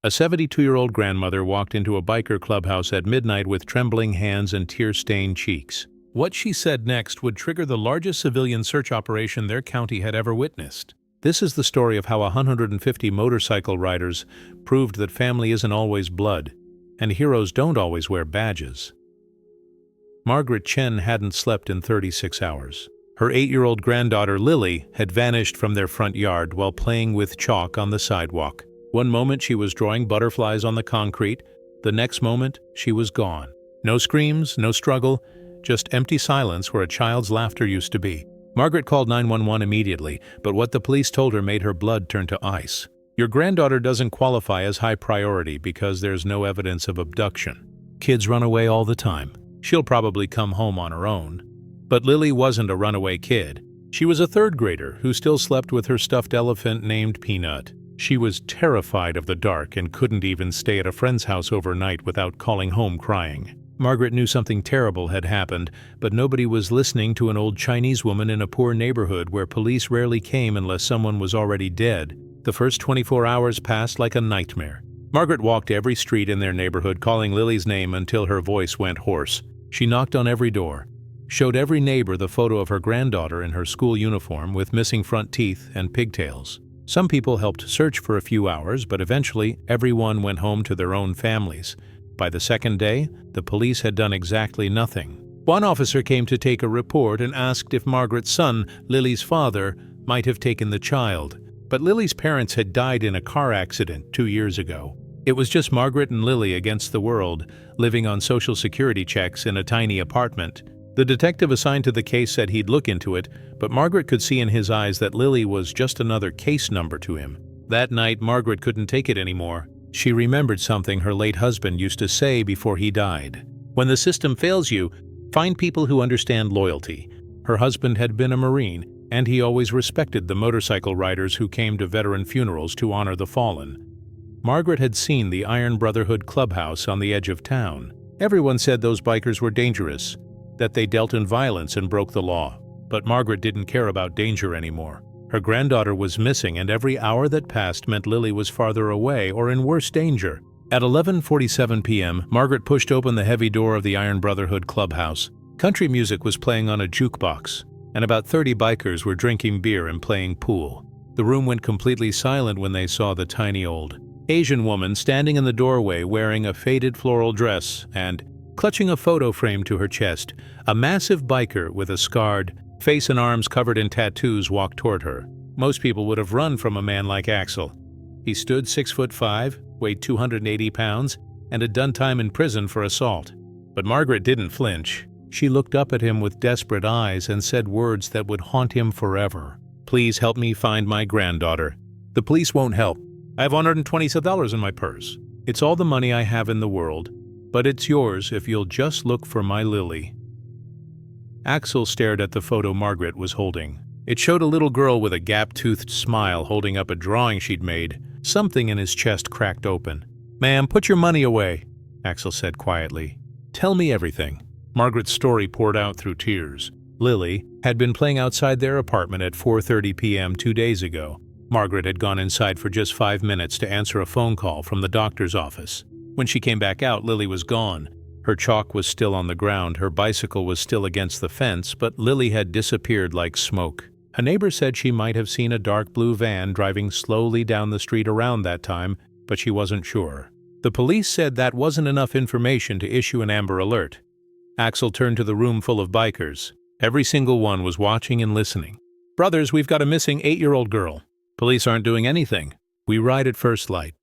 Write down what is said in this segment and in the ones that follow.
A 72-year-old grandmother walked into a biker clubhouse at midnight with trembling hands and tear-stained cheeks. What she said next would trigger the largest civilian search operation their county had ever witnessed. This is the story of how 150 motorcycle riders proved that family isn't always blood, and heroes don't always wear badges. Margaret Chen hadn't slept in 36 hours. Her 8-year-old granddaughter Lily had vanished from their front yard while playing with chalk on the sidewalk. One moment she was drawing butterflies on the concrete, the next moment she was gone. No screams, no struggle, just empty silence where a child's laughter used to be. Margaret called 911 immediately, but what the police told her made her blood turn to ice. Your granddaughter doesn't qualify as high priority because there's no evidence of abduction. Kids run away all the time. She'll probably come home on her own. But Lily wasn't a runaway kid. She was a third grader who still slept with her stuffed elephant named Peanut. She was terrified of the dark and couldn't even stay at a friend's house overnight without calling home crying. Margaret knew something terrible had happened, but nobody was listening to an old Chinese woman in a poor neighborhood where police rarely came unless someone was already dead. The first 24 hours passed like a nightmare. Margaret walked every street in their neighborhood calling Lily's name until her voice went hoarse. She knocked on every door, showed every neighbor the photo of her granddaughter in her school uniform with missing front teeth and pigtails. Some people helped search for a few hours, but eventually everyone went home to their own families. By the second day, the police had done exactly nothing. One officer came to take a report and asked if Margaret's son, Lily's father, might have taken the child. But Lily's parents had died in a car accident 2 years ago. It was just Margaret and Lily against the world, living on Social Security checks in a tiny apartment. The detective assigned to the case said he'd look into it, but Margaret could see in his eyes that Lily was just another case number to him. That night, Margaret couldn't take it anymore. She remembered something her late husband used to say before he died. When the system fails you, find people who understand loyalty. Her husband had been a Marine, and he always respected the motorcycle riders who came to veteran funerals to honor the fallen. Margaret had seen the Brotherhood clubhouse on the edge of town. Everyone said those bikers were dangerous, that they dealt in violence and broke the law. But Margaret didn't care about danger anymore. Her granddaughter was missing, and every hour that passed meant Lily was farther away or in worse danger. At 11:47 p.m., Margaret pushed open the heavy door of the Brotherhood clubhouse. Country music was playing on a jukebox, and about 30 bikers were drinking beer and playing pool. The room went completely silent when they saw the tiny old Asian woman standing in the doorway wearing a faded floral dress and, clutching a photo frame to her chest, a massive biker with a scarred face and arms covered in tattoos walked toward her. Most people would have run from a man like Axel. He stood 6'5", weighed 280 pounds, and had done time in prison for assault. But Margaret didn't flinch. She looked up at him with desperate eyes and said words that would haunt him forever. "Please help me find my granddaughter. The police won't help. I have $127 in my purse. It's all the money I have in the world, but it's yours if you'll just look for my Lily." Axel stared at the photo Margaret was holding. It showed a little girl with a gap-toothed smile holding up a drawing she'd made. Something in his chest cracked open. "Ma'am, put your money away," Axel said quietly. "Tell me everything." Margaret's story poured out through tears. Lily had been playing outside their apartment at 4:30 p.m. 2 days ago. Margaret had gone inside for just 5 minutes to answer a phone call from the doctor's office. When she came back out, Lily was gone. Her chalk was still on the ground, her bicycle was still against the fence, but Lily had disappeared like smoke. A neighbor said she might have seen a dark blue van driving slowly down the street around that time, but she wasn't sure. The police said that wasn't enough information to issue an Amber Alert. Axel turned to the room full of bikers. Every single one was watching and listening. "Brothers, we've got a missing 8-year-old girl. Police aren't doing anything. We ride at first light."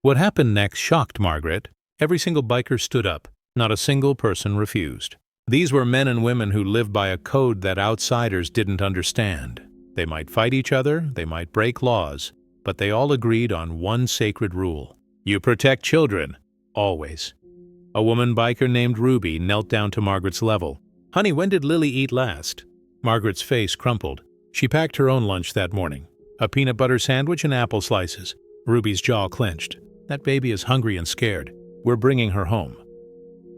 What happened next shocked Margaret. Every single biker stood up. Not a single person refused. These were men and women who lived by a code that outsiders didn't understand. They might fight each other, they might break laws, but they all agreed on one sacred rule. You protect children, always. A woman biker named Ruby knelt down to Margaret's level. "Honey, when did Lily eat last?" Margaret's face crumpled. She packed her own lunch that morning. A peanut butter sandwich and apple slices. Ruby's jaw clenched. "That baby is hungry and scared. We're bringing her home."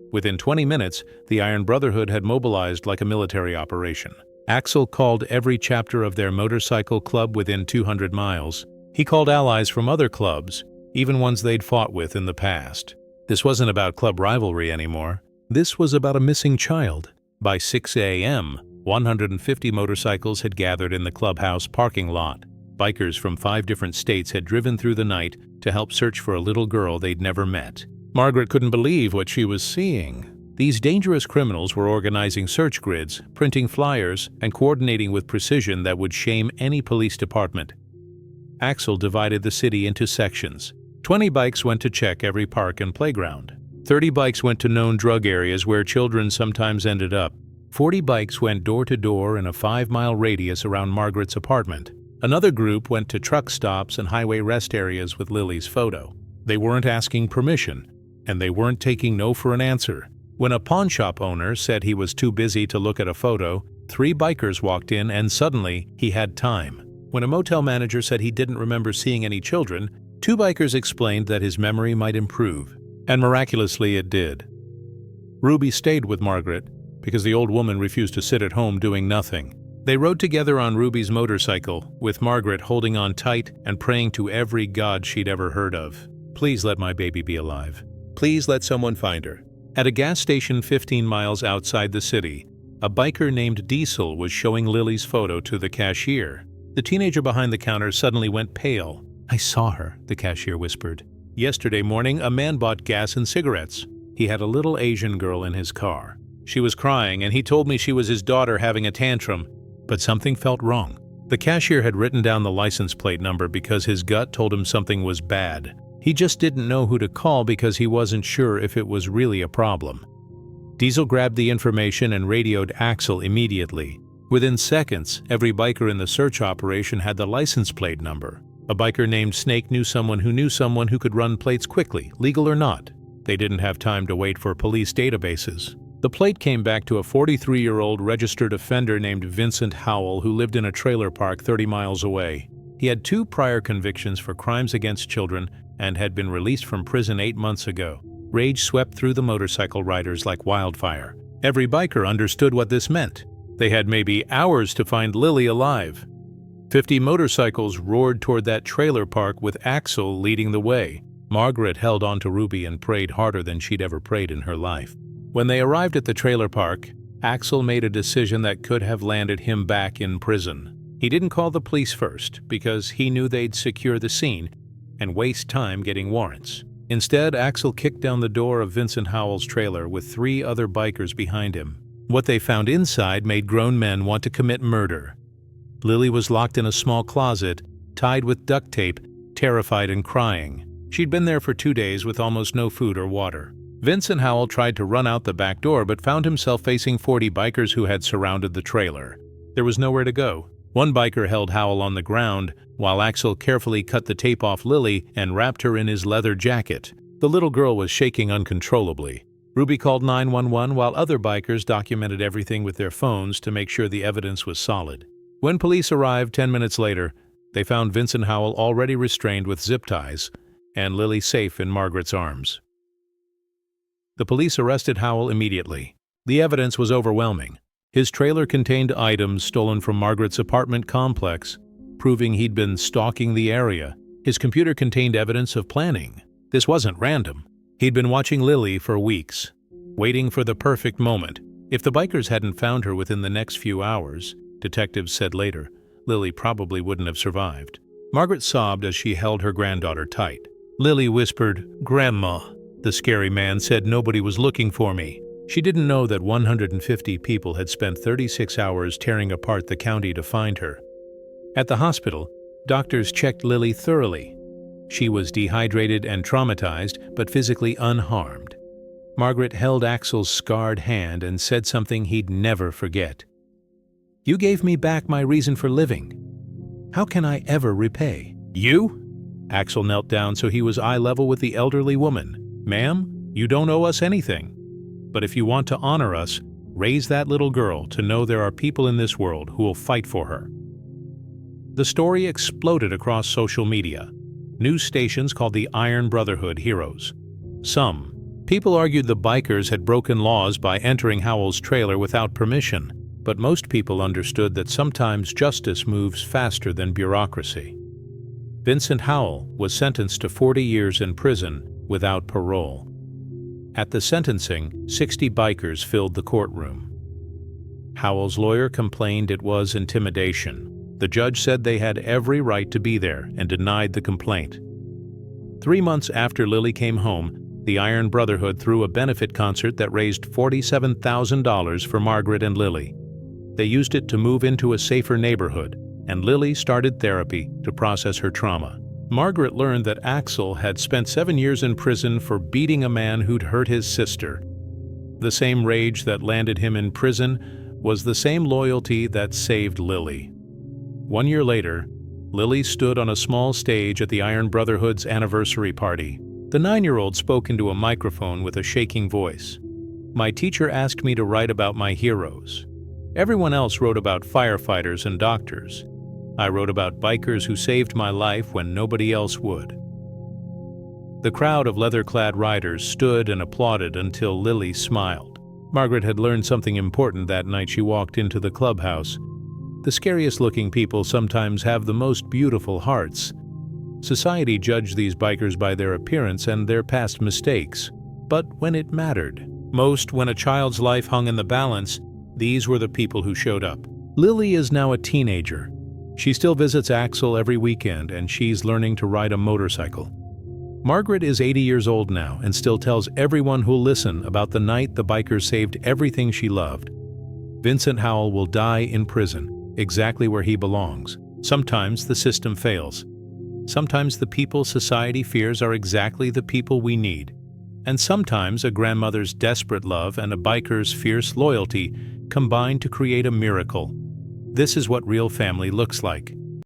Within 20 minutes, the Brotherhood had mobilized like a military operation. Axel called every chapter of their motorcycle club within 200 miles. He called allies from other clubs, even ones they'd fought with in the past. This wasn't about club rivalry anymore. This was about a missing child. By 6 a.m., 150 motorcycles had gathered in the clubhouse parking lot. Bikers from 5 different states had driven through the night to help search for a little girl they'd never met. Margaret couldn't believe what she was seeing. These dangerous criminals were organizing search grids, printing flyers, and coordinating with precision that would shame any police department. Axel divided the city into sections. 20 bikes went to check every park and playground. 30 bikes went to known drug areas where children sometimes ended up. 40 bikes went door to door in a 5-mile radius around Margaret's apartment. Another group went to truck stops and highway rest areas with Lily's photo. They weren't asking permission, and they weren't taking no for an answer. When a pawn shop owner said he was too busy to look at a photo, 3 bikers walked in and suddenly he had time. When a motel manager said he didn't remember seeing any children, 2 bikers explained that his memory might improve, and miraculously it did. Ruby stayed with Margaret because the old woman refused to sit at home doing nothing. They rode together on Ruby's motorcycle, with Margaret holding on tight and praying to every god she'd ever heard of. Please let my baby be alive. Please let someone find her. At a gas station 15 miles outside the city, a biker named Diesel was showing Lily's photo to the cashier. The teenager behind the counter suddenly went pale. I saw her, the cashier whispered. Yesterday morning, a man bought gas and cigarettes. He had a little Asian girl in his car. She was crying, and he told me she was his daughter having a tantrum. But something felt wrong. The cashier had written down the license plate number because his gut told him something was bad. He just didn't know who to call because he wasn't sure if it was really a problem. Diesel grabbed the information and radioed Axel immediately. Within seconds, every biker in the search operation had the license plate number. A biker named Snake knew someone who could run plates quickly, legal or not. They didn't have time to wait for police databases. The plate came back to a 43-year-old registered offender named Vincent Howell who lived in a trailer park 30 miles away. He had 2 prior convictions for crimes against children and had been released from prison 8 months ago. Rage swept through the motorcycle riders like wildfire. Every biker understood what this meant. They had maybe hours to find Lily alive. 50 motorcycles roared toward that trailer park with Axel leading the way. Margaret held on to Ruby and prayed harder than she'd ever prayed in her life. When they arrived at the trailer park, Axel made a decision that could have landed him back in prison. He didn't call the police first because he knew they'd secure the scene and waste time getting warrants. Instead, Axel kicked down the door of Vincent Howell's trailer with 3 other bikers behind him. What they found inside made grown men want to commit murder. Lily was locked in a small closet, tied with duct tape, terrified and crying. She'd been there for 2 days with almost no food or water. Vincent Howell tried to run out the back door but found himself facing 40 bikers who had surrounded the trailer. There was nowhere to go. One biker held Howell on the ground, while Axel carefully cut the tape off Lily and wrapped her in his leather jacket. The little girl was shaking uncontrollably. Ruby called 911 while other bikers documented everything with their phones to make sure the evidence was solid. When police arrived 10 minutes later, they found Vincent Howell already restrained with zip ties and Lily safe in Margaret's arms. The police arrested Howell immediately. The evidence was overwhelming. His trailer contained items stolen from Margaret's apartment complex, proving he'd been stalking the area. His computer contained evidence of planning. This wasn't random. He'd been watching Lily for weeks, waiting for the perfect moment. If the bikers hadn't found her within the next few hours, detectives said later, Lily probably wouldn't have survived. Margaret sobbed as she held her granddaughter tight. Lily whispered, "Grandma." The scary man said nobody was looking for me. She didn't know that 150 people had spent 36 hours tearing apart the county to find her. At the hospital, doctors checked Lily thoroughly. She was dehydrated and traumatized, but physically unharmed. Margaret held Axel's scarred hand and said something he'd never forget. "You gave me back my reason for living. How can I ever repay?" "You?" Axel knelt down so he was eye level with the elderly woman. "Ma'am, you don't owe us anything. But if you want to honor us, raise that little girl to know there are people in this world who will fight for her." The story exploded across social media. News stations called the Iron Brotherhood heroes. Some people argued the bikers had broken laws by entering Howell's trailer without permission, but most people understood that sometimes justice moves faster than bureaucracy. Vincent Howell was sentenced to 40 years in prison without parole. At the sentencing, 60 bikers filled the courtroom. Howell's lawyer complained it was intimidation. The judge said they had every right to be there and denied the complaint. 3 months after Lily came home, the Iron Brotherhood threw a benefit concert that raised $47,000 for Margaret and Lily. They used it to move into a safer neighborhood, and Lily started therapy to process her trauma. Margaret learned that Axel had spent 7 years in prison for beating a man who'd hurt his sister. The same rage that landed him in prison was the same loyalty that saved Lily. 1 year later, Lily stood on a small stage at the Iron Brotherhood's anniversary party. The 9-year-old spoke into a microphone with a shaking voice. "My teacher asked me to write about my heroes. Everyone else wrote about firefighters and doctors. I wrote about bikers who saved my life when nobody else would." The crowd of leather-clad riders stood and applauded until Lily smiled. Margaret had learned something important that night she walked into the clubhouse. The scariest-looking people sometimes have the most beautiful hearts. Society judged these bikers by their appearance and their past mistakes. But when it mattered, most when a child's life hung in the balance, these were the people who showed up. Lily is now a teenager. She still visits Axel every weekend, and she's learning to ride a motorcycle. Margaret is 80 years old now and still tells everyone who'll listen about the night the bikers saved everything she loved. Vincent Howell will die in prison, exactly where he belongs. Sometimes the system fails. Sometimes the people society fears are exactly the people we need. And sometimes a grandmother's desperate love and a biker's fierce loyalty combine to create a miracle. This is what real family looks like.